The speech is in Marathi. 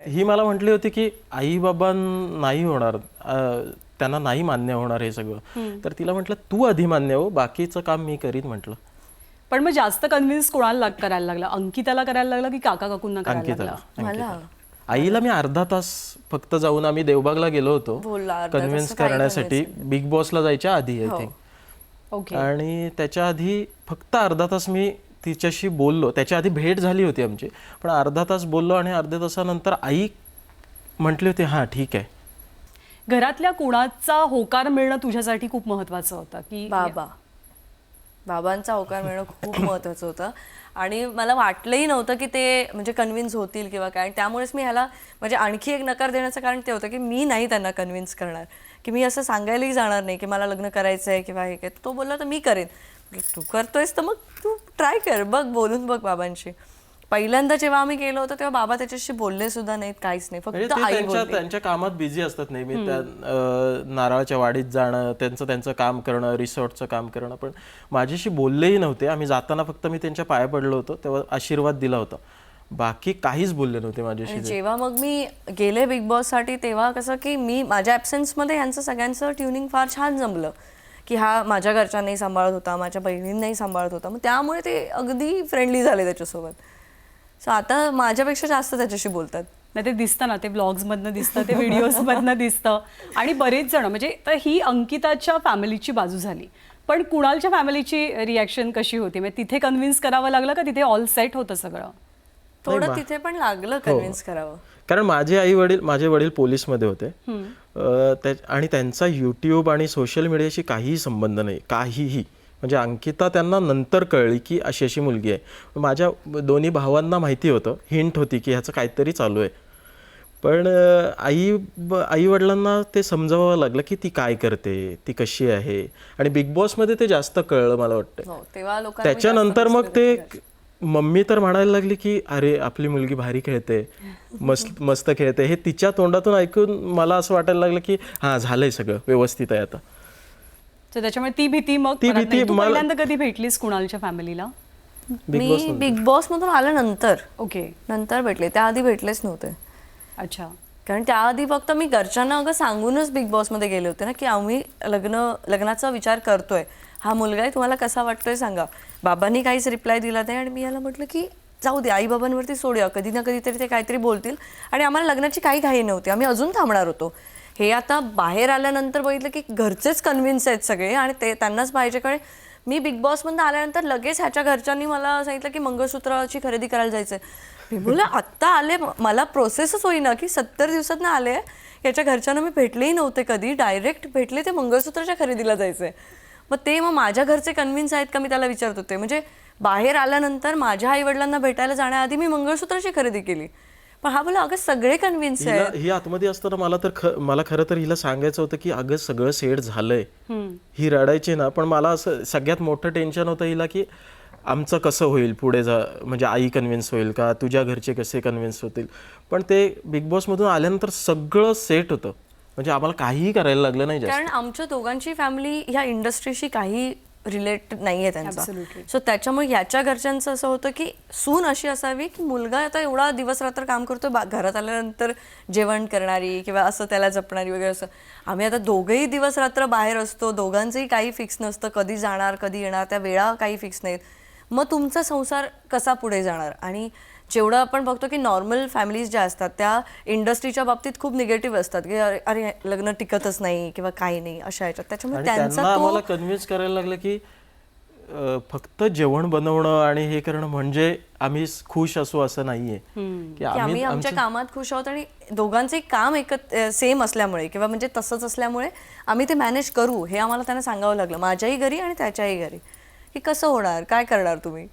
ही मला म्हटली होती की आई बाबा नाही होणार, त्यांना नाही मान्य होणार हे सगळं. तर तिला म्हटलं तू आधी मान्य हो, बाकीचं काम मी करीन म्हटलं. पण मग जास्त कन्व्हिन्स कोणाला करायला लागला? अंकिताला करायला लागला की काका काकूंना करायला लागला? अंकिताला. आईला मी अर्धा तास फक्त जाऊन आम्ही देवबागला गेलो होतो कन्व्हिन्स करण्यासाठी, बिग बॉसला जायच्या आधी आय थिंक. ओके. आणि त्याच्या आधी फक्त अर्धा तास मी तिच्याशी बोललो. त्याच्या आधी भेट झाली होती आमची, पण अर्धा तास बोललो आणि अर्ध्या तासानंतर आई म्हटली होती हां ठीक आहे. घरातल्या कुणाचा होकार मिळणं तुझ्यासाठी खूप महत्वाचं होतं की? बाबांचा होकार मिळणं खूप महत्त्वाचं होतं. आणि मला वाटलंही नव्हतं की ते म्हणजे कन्व्हिन्स होतील किंवा काय. त्यामुळेच मी ह्याला म्हणजे आणखी एक नकार देण्याचं कारण ते होतं की मी नाही त्यांना कन्व्हिन्स करणार, की मी असं सांगायलाही जाणार नाही की मला लग्न करायचं आहे किंवा हे काय. तो बोलला तर मी करेन. तू करतोयस तर मग तू ट्राय कर, बघ बोलून बघ बाबांशी. पहिल्यांदा जेव्हा आम्ही गेलो होतो तेव्हा बाबा त्याच्याशी बोलले सुद्धा नाहीत, काहीच नाही, फक्त आई बोलली. त्यांच्या कामात बिझी असतात नेहमी. त्या नारळाच्या वाडीत जाणं, त्यांचं काम करणं, रिसॉर्टचं काम करणं, पण माझ्याशी बोललेही नव्हते. आम्ही जाताना फक्त मी त्यांच्या पाया पडलो होतो, तेव्हा आशीर्वाद दिला होता, बाकी काहीच बोलले नव्हते माझ्याशी. जेव्हा मग मी गेले बिग बॉससाठी तेव्हा कसं की मी माझ्या ॲब्सेन्समध्ये यांचं सगळ्यांचं ट्युनिंग फार छान जमलं, की हा माझ्या घरच्यांनाही सांभाळत होता, माझ्या बहिणींनाही सांभाळत होता. मग त्यामुळे ते अगदी फ्रेंडली झाले त्याच्यासोबत. सो आता माझ्यापेक्षा जास्त त्याच्याशी बोलतात. नाही ते दिसतं ना, ते व्लॉग्समधनं दिसतं, ते व्हिडिओजमधनं दिसतं. आणि बरेच जण म्हणजे तर ही अंकिताच्या फॅमिलीची बाजू झाली, पण कुणालच्या फॅमिलीची रिॲक्शन कशी होती? म्हणजे तिथे कन्व्हिन्स करावं लागलं का तिथे ऑल सेट होतं सगळं? थोडं तिथे पण लागलं कन्व्हिन्स करावं, कारण माझे वडील पोलीसमध्ये होते आणि त्यांचा यूट्यूब आणि सोशल मीडियाशी काहीही संबंध नाही, काहीही. म्हणजे अंकिता त्यांना नंतर कळली की अशी अशी मुलगी आहे. माझ्या दोन्ही भावांना माहिती होतं, हिंट होती की ह्याचं काहीतरी चालू आहे, पण आई वडिलांना ते समजावं लागलं की ती काय करते, ती कशी आहे. आणि बिग बॉसमध्ये ते जास्त कळलं मला वाटतं. तेव्हा लोक त्याच्यानंतर मग ते मम्मी तर म्हणायला लागली की अरे आपली मुलगी भारी खेळते, मस्त खेळते. हे तिच्या तोंडातून ऐकून मला असं वाटायला लागलं की हां झालंय सगळं व्यवस्थित आहे आता. तर त्याच्यामुळे ती भीती मग पहिल्यांदा कधी भेटलीस कुणालच्या फॅमिलीला? मी बिग बॉस मधून आल्यानंतर. ओके. नंतर भेटले, त्याआधी भेटलेच नव्हते. अच्छा. कारण त्याआधी फक्त मी घरच्यांना अगं सांगूनच बिग बॉसमध्ये गेले होते ना, की आम्ही लग्नाचा विचार करतोय, हा मुलगा आहे, तुम्हाला कसा वाटतोय सांगा. बाबांनी काहीच रिप्लाय दिला नाही आणि मी याला म्हटलं की जाऊ दे, आई बाबांवरती सोडूया, कधी ना कधीतरी ते काहीतरी बोलतील. आणि आम्हाला लग्नाची काही घाई नव्हती, आम्ही अजून थांबणार होतो. हे आता बाहेर आल्यानंतर बघितलं की घरचेच कन्व्हिन्स आहेत सगळे आणि ते त्यांनाच पाहिजे. कारण मी बिग बॉसमधून आल्यानंतर लगेच ह्याच्या घरच्यांनी मला सांगितलं की मंगळसूत्राची खरेदी करायला जायचं आहे. मी बोलले आत्ता आले, मला प्रोसेसच होईना की 70 दिवसात ना आले. याच्या घरच्यांना मी भेटलेही नव्हते कधी, डायरेक्ट भेटले ते मंगळसूत्राच्या खरेदीला जायचं आहे. मग माझ्या घरचे कन्व्हिन्स आहेत का मी त्याला विचारत होते. म्हणजे बाहेर आल्यानंतर माझ्या आईवडिलांना भेटायला जाण्याआधी मी मंगळसूत्राची खरेदी केली. पण हा बोला अगं सगळे कन्व्हिन्स आहे. ही आतमध्ये असताना मला खरं तर हिला सांगायचं होतं की अगं सगळं सेट झालंय. ही रडायची ना, पण मला असं सगळ्यात मोठं टेन्शन होतं हिला की आमचं कसं होईल पुढे म्हणजे आई कन्व्हिन्स होईल का, तुझ्या घरचे कसे कन्व्हिन्स होतील. पण ते बिग बॉसमधून आल्यानंतर सगळं सेट होतं, म्हणजे आम्हाला काहीही करायला लागलं नाही जास्त. कारण आमच्या दोघांची फॅमिली ह्या इंडस्ट्रीशी काही रिलेट नाही आहे त्यांचा. सो त्याच्यामुळे ह्याच्या घरच्यांचं असं होतं की सून अशी असावी की मुलगा आता एवढा दिवस रात्र काम करतो, घरात आल्यानंतर जेवण करणारी किंवा असं त्याला जपणारी वगैरे. असं आम्ही आता दोघंही दिवस रात्र बाहेर असतो, दोघांचंही काही फिक्स नसतं, कधी जाणार कधी येणार, त्या वेळा काही फिक्स नाहीत. मग तुमचा संसार कसा पुढे जाणार. आणि जेवढं आपण बघतो की नॉर्मल फॅमिलीज ज्या असतात त्या इंडस्ट्रीच्या बाबतीत खूप निगेटिव्ह असतात की अरे लग्न टिकतच नाही किंवा काही नाही अशा ह्याच्यात. त्याच्यामुळे त्यांना आम्हाला कन्व्हिन्स करायला लागलं की फक्त जेवण बनवणं आणि हे करणं म्हणजे आम्ही खुश असू असं नाहीये, की आम्ही आमच्या कामात खुश आहोत आणि दोघांचे काम सेम असल्यामुळे किंवा म्हणजे तसंच असल्यामुळे आम्ही ते मॅनेज करू हे आम्हाला त्यांना सांगावं लागलं, माझ्याही घरी आणि त्याच्याही घरी, की कसं होणार, काय करणार तुम्ही.